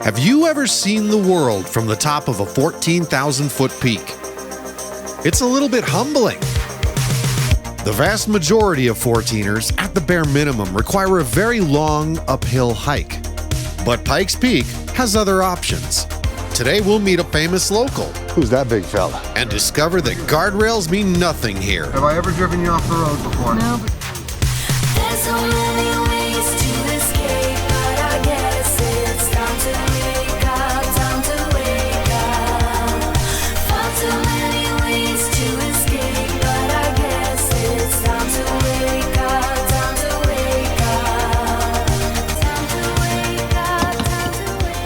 Have you ever seen the world from the top of a 14,000-foot peak? It's a little bit humbling. The vast majority of 14ers, at the bare minimum, require a very long uphill hike. But Pikes Peak has other options. Today we'll meet a famous local. Who's that big fella? And discover that guardrails mean nothing here. Have I ever driven you off the road before? No, but there's so many ways to escape, but I guess it's time to wake up, time to wake up. Far too many ways to escape, but I guess it's time to wake up, time to wake up. Time to wake up, time to wake up.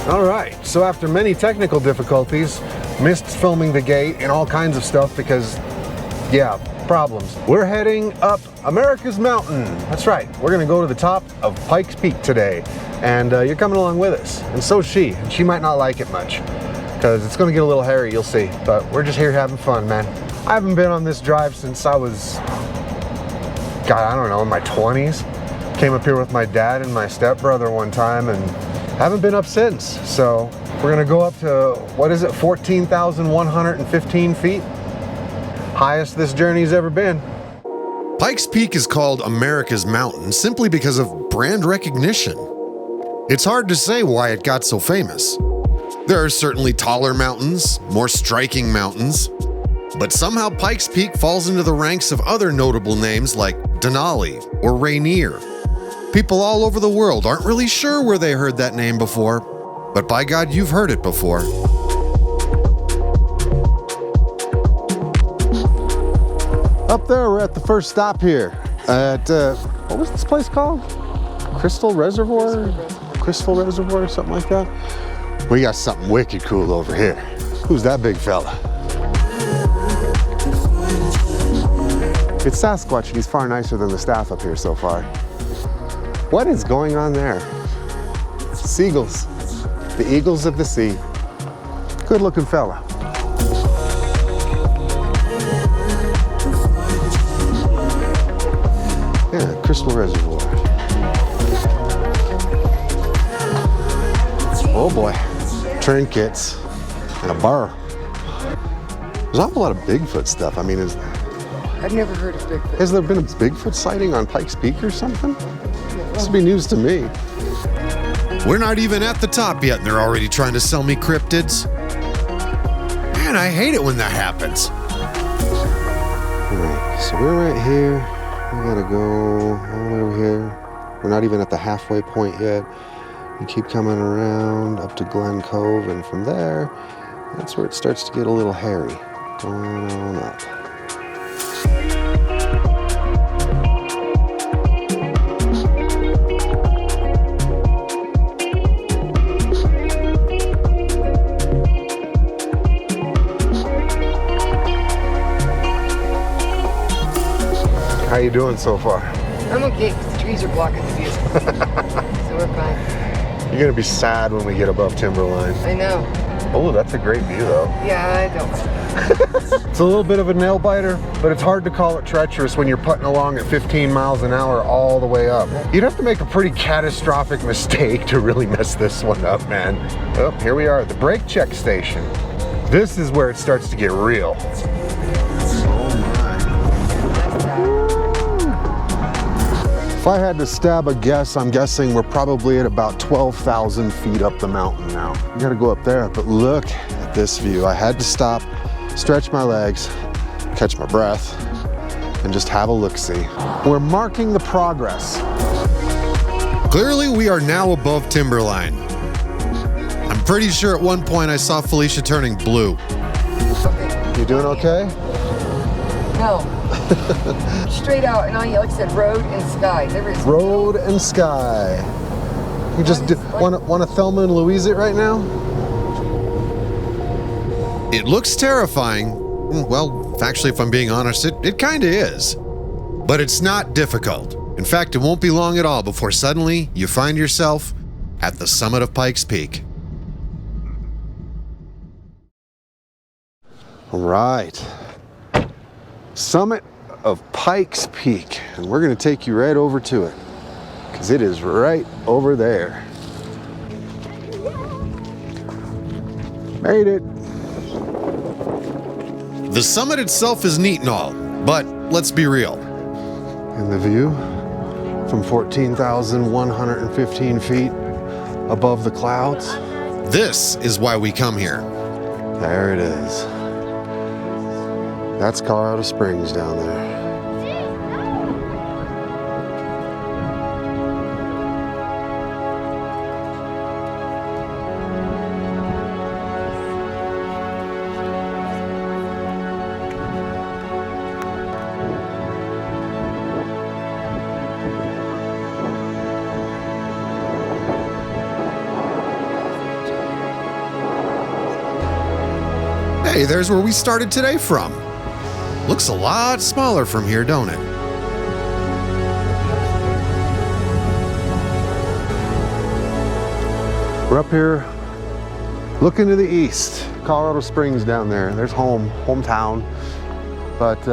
All right, so after many technical difficulties, missed filming the gate and all kinds of stuff because, yeah, problems. We're heading up America's Mountain. That's right, we're gonna go to the top of Pikes Peak today. And you're coming along with us, and so's she. And she might not like it much, because it's gonna get a little hairy, you'll see. But we're just here having fun, man. I haven't been on this drive since I was, God, I don't know, in my 20s. Came up here with my dad and my stepbrother one time, and haven't been up since. So we're gonna go up to, what is it, 14,115 feet? Highest this journey's ever been. Pikes Peak is called America's Mountain simply because of brand recognition. It's hard to say why it got so famous. There are certainly taller mountains, more striking mountains, but somehow Pikes Peak falls into the ranks of other notable names like Denali or Rainier. People all over the world aren't really sure where they heard that name before, but by God, you've heard it before. Up there, we're at the first stop here at, what was this place called? Crystal Reservoir? Crystal Reservoir or something like that? We got something wicked cool over here. Who's that big fella? It's Sasquatch, and he's far nicer than the staff up here so far. What is going on there? Seagulls, the eagles of the sea. Good looking fella. Yeah, Crystal Reservoir. Oh boy, trinkets and a bar. There's an awful lot of Bigfoot stuff. I mean, I've never heard of Bigfoot. has there been a Bigfoot sighting on Pikes Peak or something? This would be news to me. We're not even at the top yet and they're already trying to sell me cryptids. Man, I hate it when that happens. All right, so we're right here. We gotta go all the way over here. We're not even at the halfway point yet. We keep coming around up to Glen Cove, and from there, that's where it starts to get a little hairy. Going on up. How you doing so far? I'm okay, 'cause the trees are blocking the view. So we're fine. You're gonna be sad when we get above Timberline. I know. Oh, that's a great view though. Yeah, I don't. It's a little bit of a nail biter, but it's hard to call it treacherous when you're putting along at 15 miles an hour all the way up. You'd have to make a pretty catastrophic mistake to really mess this one up, man. Oh, here we are at the brake check station. This is where it starts to get real. If I had to stab a guess, I'm guessing we're probably at about 12,000 feet up the mountain now. You gotta go up there, but look at this view. I had to stop, stretch my legs, catch my breath, and just have a look-see. We're marking the progress. Clearly, we are now above Timberline. I'm pretty sure at one point I saw Felicia turning blue. You doing okay? No. Straight out, and like I said, road and sky. There is Road and sky. You just want to Thelma and Louise it right now? It looks terrifying. Well, actually, if I'm being honest, it kind of is. But it's not difficult. In fact, it won't be long at all before suddenly you find yourself at the summit of Pikes Peak. All right. summit of Pikes Peak, and we're gonna take you right over to it because it is right over there. Made it. The summit itself is neat and all, but let's be real. And the view from 14,115 feet above the clouds. This is why we come here. There it is. That's Colorado Springs down there. Hey, there's where we started today from. Looks a lot smaller from here, don't it? We're up here looking to the east. Colorado Springs down there. There's hometown. But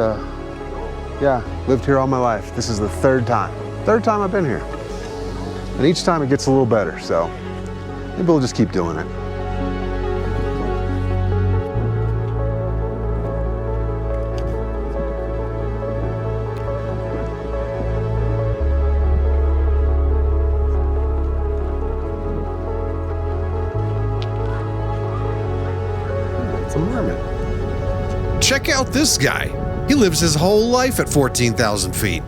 yeah, lived here all my life. This is the third time I've been here. And each time it gets a little better, so maybe we'll just keep doing it. Check out this guy. He lives his whole life at 14,000 feet.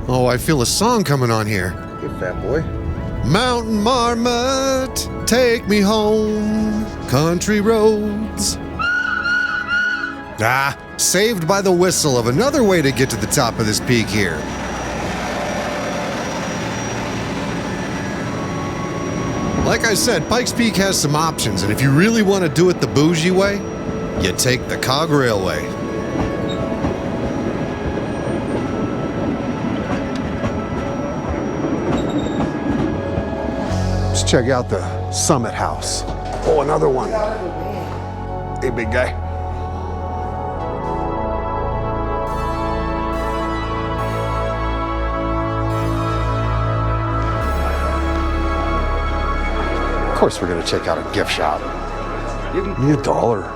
Oh, I feel a song coming on here. Good fat boy. Mountain Marmot, take me home, country roads. Ah, saved by the whistle of another way to get to the top of this peak here. Like I said, Pikes Peak has some options, and if you really want to do it the bougie way, you take the Cog Railway. Let's check out the Summit House. Oh, another one. Hey, big guy. Of course, we're gonna check out a gift shop. Give me $1.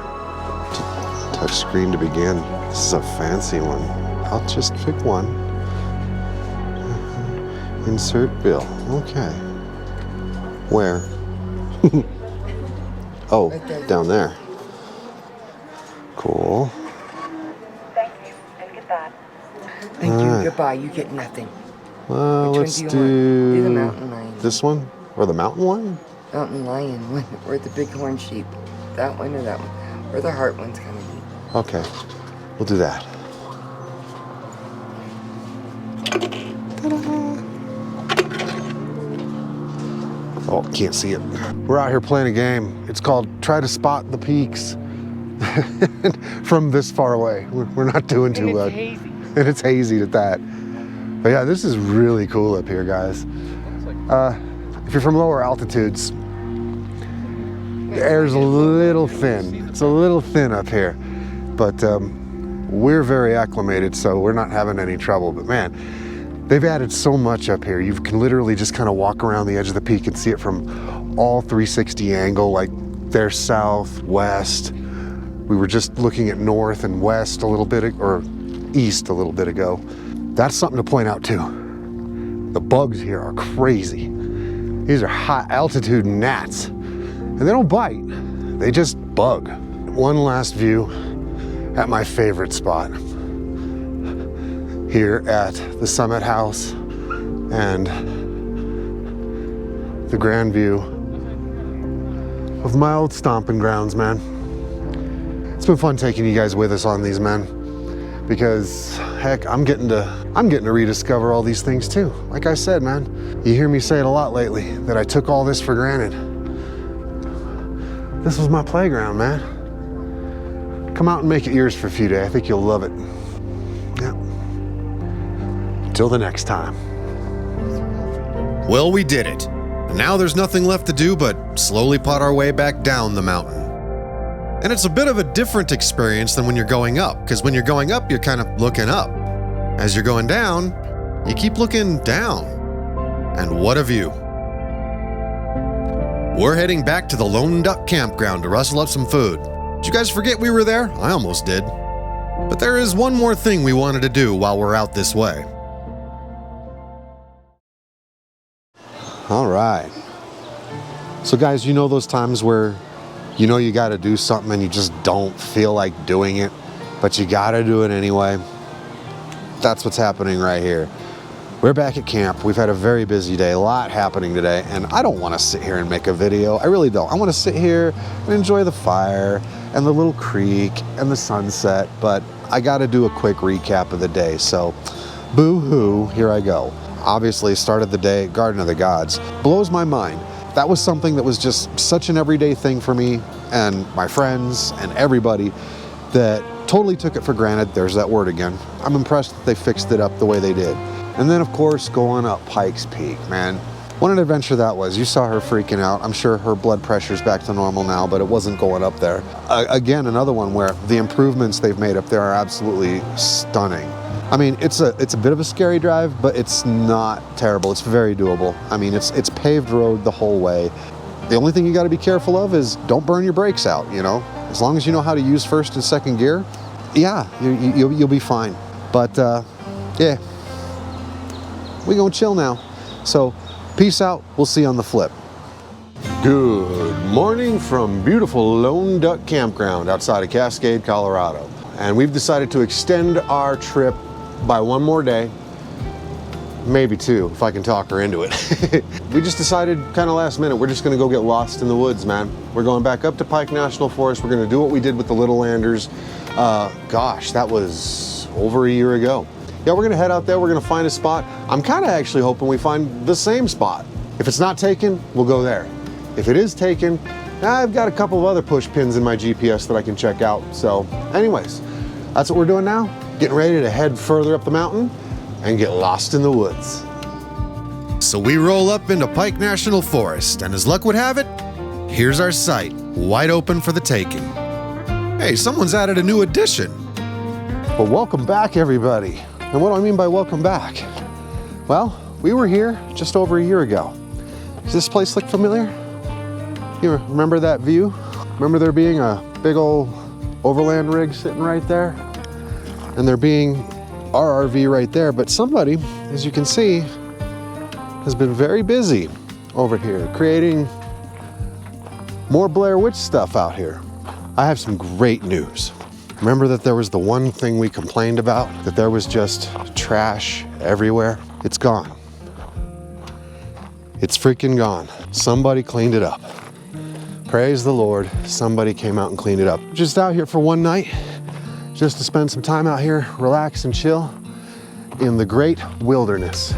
Touch screen to begin. This is a fancy one. I'll just pick one. Insert bill. Okay. Where? Oh, down there. Cool. Thank you, and goodbye. Thank Alright. you, goodbye. You get nothing. Well, Which one let's do you want? Do the do mountain lion. this one or the mountain one. Mountain lion one, or the bighorn sheep. That one or that one. Or the heart one's kind of neat. Okay, we'll do that. Oh, can't see it. We're out here playing a game. It's called Try to Spot the Peaks from this far away. We're not doing too well. And it's hazy at that. But yeah, this is really cool up here, guys. If you're from lower altitudes, the air's a little thin. It's a little thin up here. But we're very acclimated, so we're not having any trouble. But man, they've added so much up here. You can literally just kind of walk around the edge of the peak and see it from all 360 angle, like there's south, west. We were just looking at north and west a little bit, or east a little bit ago. That's something to point out too. The bugs here are crazy. These are high altitude gnats, and they don't bite, they just bug. One last view at my favorite spot here at the Summit House and the grand view of my old stomping grounds, man. It's been fun taking you guys with us on these, man, because heck, I'm getting to rediscover all these things too. Like I said, man, you hear me say it a lot lately that I took all this for granted. This was my playground, man. Come out and make it yours for a few days. I think you'll love it. Yeah. Till the next time. Well, we did it. And now there's nothing left to do but slowly pot our way back down the mountain. And it's a bit of a different experience than when you're going up, because when you're going up, you're kind of looking up. As you're going down, you keep looking down. And what a view. We're heading back to the Lone Duck Campground to rustle up some food. Did you guys forget we were there? I almost did. But there is one more thing we wanted to do while we're out this way. All right. So guys, you know those times where you know you got to do something and you just don't feel like doing it, but you got to do it anyway? That's what's happening right here. We're back at camp. We've had a very busy day, a lot happening today, and I don't want to sit here and make a video. I really don't. I want to sit here and enjoy the fire and the little creek and the sunset, but I got to do a quick recap of the day. So boo-hoo, here I go. Obviously started the day at Garden of the Gods. Blows my mind. That was something that was just such an everyday thing for me and my friends and everybody that totally took it for granted. There's that word again. I'm impressed that they fixed it up the way they did. And then of course going up Pikes Peak, man. What an adventure that was. You saw her freaking out. I'm sure her blood pressure's back to normal now, but it wasn't going up there. Again, another one where the improvements they've made up there are absolutely stunning. I mean, it's a bit of a scary drive, but it's not terrible. It's very doable. I mean, it's paved road the whole way. The only thing you got to be careful of is don't burn your brakes out, you know? As long as you know how to use first and second gear, yeah, you'll be fine. But yeah, we gonna chill now. So peace out, we'll see you on the flip. Good morning from beautiful Lone Duck Campground outside of Cascade, Colorado. And we've decided to extend our trip by one more day, maybe two, if I can talk her into it. We just decided kind of last minute, we're just gonna go get lost in the woods, man. We're going back up to Pike National Forest. We're gonna do what we did with the Little Landers. Gosh, that was over a year ago. Yeah, we're gonna head out there, we're gonna find a spot. I'm kind of actually hoping we find the same spot. If it's not taken, we'll go there. If it is taken, I've got a couple of other push pins in my GPS that I can check out. So anyways, that's what we're doing now. Getting ready to head further up the mountain and get lost in the woods. So we roll up into Pike National Forest, and as luck would have it, here's our site, wide open for the taking. Hey, someone's added a new addition. Well, welcome back, everybody. And what do I mean by welcome back? Well, we were here just over a year ago. Does this place look familiar? You remember that view? Remember there being a big old overland rig sitting right there? And there being our RV right there, but somebody, as you can see, has been very busy over here creating more Blair Witch stuff out here. I have some great news. Remember that there was the one thing we complained about, that there was just trash everywhere? It's gone. It's freaking gone. Somebody cleaned it up. Praise the Lord, somebody came out and cleaned it up. Just out here for one night, just to spend some time out here, relax and chill in the great wilderness.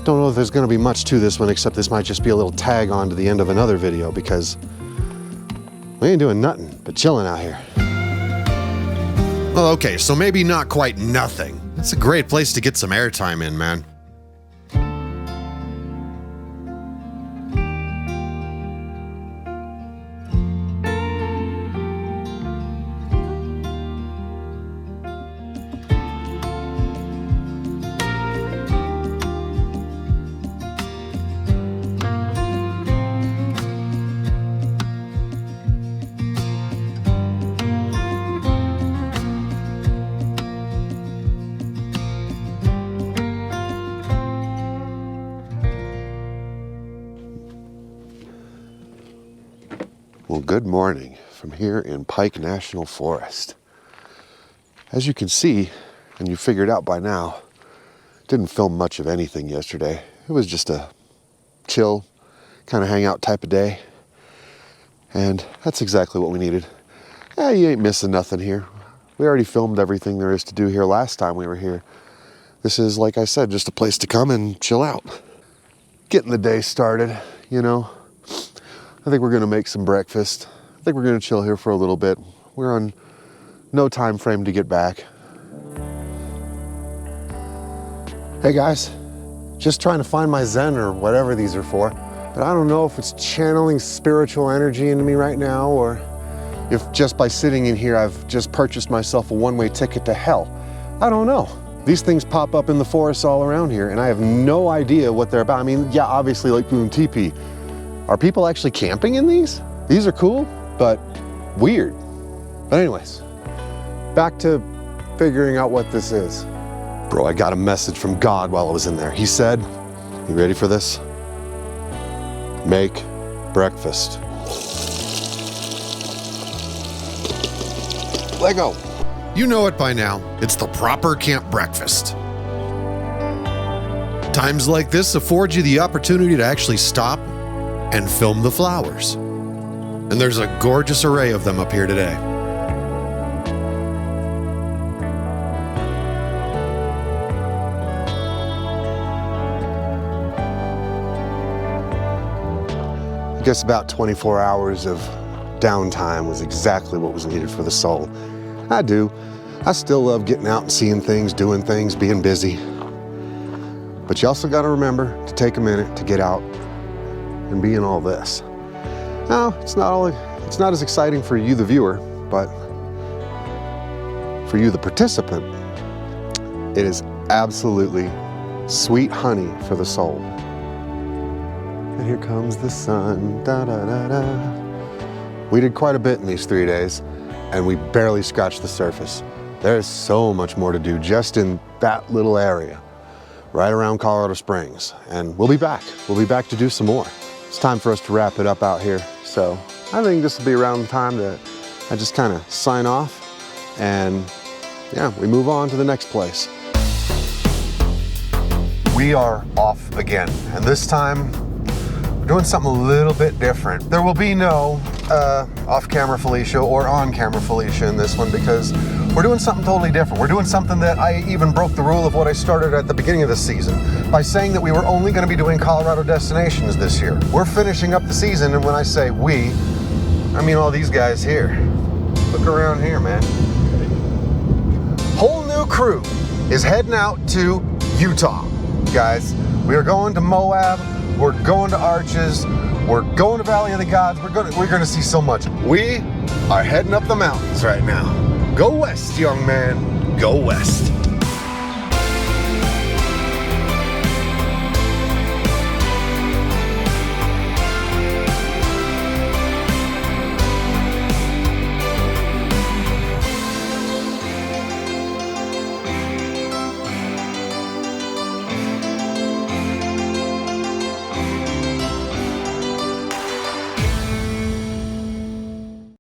Don't know if there's gonna be much to this one, except this might just be a little tag on to the end of another video, because we ain't doing nothing but chilling out here. Well, okay, so maybe not quite nothing. It's a great place to get some airtime in, man. Well, good morning from here in Pike National Forest. As you can see, and you figured out by now, didn't film much of anything yesterday. It was just a chill, kind of hangout type of day. And that's exactly what we needed. Yeah, you ain't missing nothing here. We already filmed everything there is to do here last time we were here. This is, like I said, just a place to come and chill out. Getting the day started, you know. I think we're gonna make some breakfast. I think we're gonna chill here for a little bit. We're on no time frame to get back. Hey guys, just trying to find my Zen or whatever these are for. But I don't know if it's channeling spiritual energy into me right now or if just by sitting in here I've just purchased myself a one-way ticket to hell. I don't know. These things pop up in the forests all around here, and I have no idea what they're about. I mean, yeah, obviously like teepee. Are people actually camping in these? These are cool, but weird. But anyways, back to figuring out what this is. Bro, I got a message from God while I was in there. He said, you ready for this? Make breakfast. Let go. You know it by now. It's the proper camp breakfast. Times like this afford you the opportunity to actually stop and film the flowers. And there's a gorgeous array of them up here today. I guess about 24 hours of downtime was exactly what was needed for the soul. I do. I still love getting out and seeing things, doing things, being busy. But you also got to remember to take a minute to get out and be in all this. Now, it's not as exciting for you, the viewer, but for you, the participant, it is absolutely sweet honey for the soul. And here comes the sun, da da da da. We did quite a bit in these 3 days, and we barely scratched the surface. There's so much more to do just in that little area, right around Colorado Springs. And we'll be back. We'll be back to do some more. It's time for us to wrap it up out here. So I think this will be around the time that I just kind of sign off and yeah, we move on to the next place. We are off again, and this time we're doing something a little bit different. There will be no off-camera Felicia or on-camera Felicia in this one because we're doing something totally different. We're doing something that I even broke the rule of what I started at the beginning of the season by saying that we were only going to be doing Colorado destinations this year. We're finishing up the season, and when I say we, I mean all these guys here. Look around here, man. Whole new crew is heading out to Utah, guys. We are going to Moab. We're going to Arches. We're going to Valley of the Gods. We're going to see so much. We are heading up the mountains right now. Go west, young man. Go west.